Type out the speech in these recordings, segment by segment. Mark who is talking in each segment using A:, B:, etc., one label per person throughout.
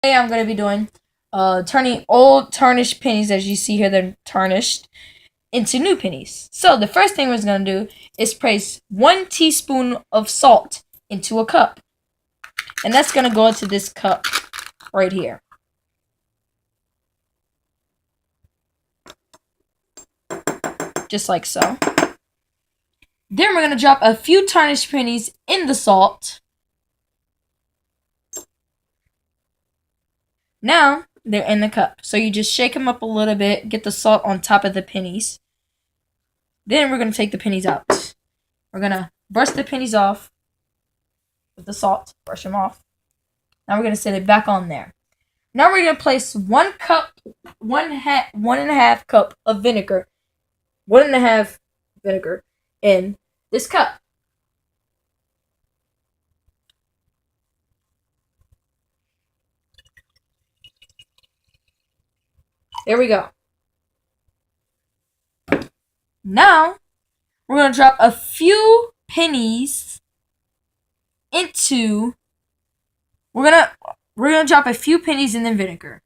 A: Today I'm going to be doing turning old tarnished pennies, as you see here, they're tarnished, into new pennies. So the first thing we're going to do is place 1 teaspoon of salt into a cup. And that's going to go into this cup right here. Just like so. Then we're going to drop a few tarnished pennies in the salt. Now, they're in the cup. So you just shake them up a little bit, get the salt on top of the pennies. Then we're going to take the pennies out. We're going to brush the pennies off with the salt. Brush them off. Now we're going to set it back on there. Now we're going to place 1 and a half cup of vinegar. 1.5 vinegar in this cup. There we go. Now, we're going to drop a few pennies into... We're going to drop a few pennies in the vinegar.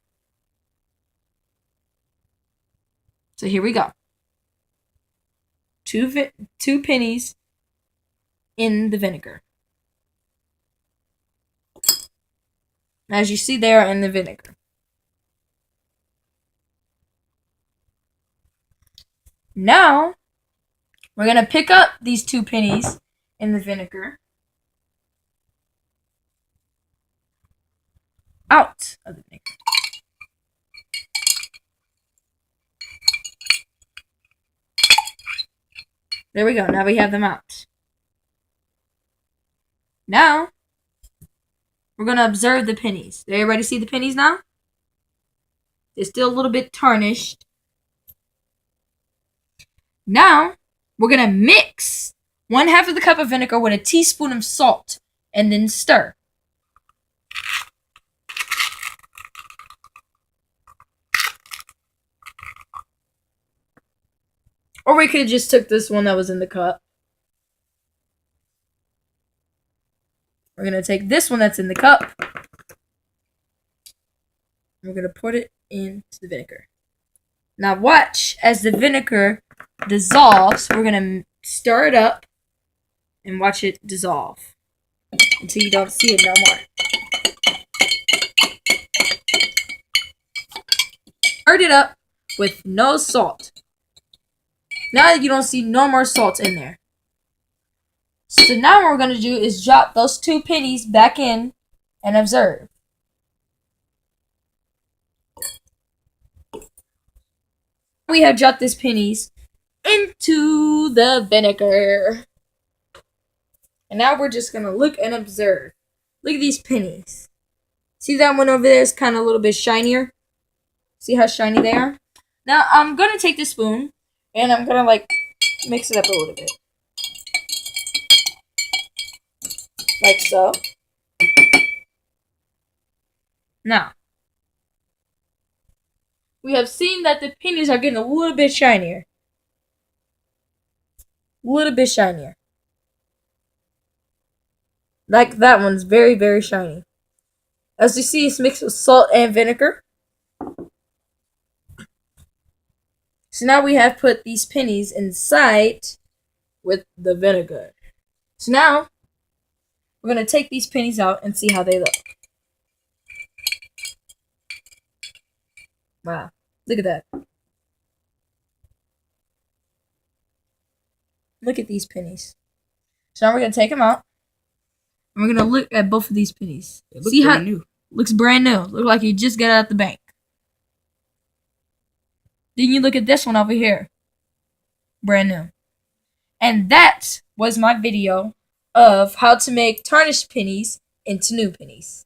A: So here we go. 2 pennies in the vinegar. As you see, they are in the vinegar. Now, we're going to pick up these 2 pennies in the vinegar out of the vinegar. There we go. Now we have them out. Now, we're going to observe the pennies. Did everybody see the pennies now? They're still a little bit tarnished. Now, we're going to mix 1/2 of the cup of vinegar with a teaspoon of salt and then stir. Or we could have just took this one that was in the cup. We're going to take this one that's in the cup. We're going to put it into the vinegar. Now watch as the vinegar dissolves. We're going to stir it up and watch it dissolve until you don't see it no more. Stirred it up with no salt. Now you don't see no more salt in there. So now what we're going to do is drop those 2 pennies back in and observe. We have dropped these pennies into the vinegar. And now we're just going to look and observe. Look at these pennies. See that one over there is kind of a little bit shinier? See how shiny they are? Now I'm going to take this spoon and I'm going to mix it up a little bit. Like so. Now, we have seen that the pennies are getting a little bit shinier. A little bit shinier. Like that one's very, very shiny. As you see, it's mixed with salt and vinegar. So now we have put these pennies inside with the vinegar. So now, we're going to take these pennies out and see how they look. Wow, look at that. Look at these pennies. So now we're going to take them out. And we're going to look at both of these pennies. See how new. Looks brand new. Look like you just got out of the bank. Then you look at this one over here. Brand new. And that was my video of how to make tarnished pennies into new pennies.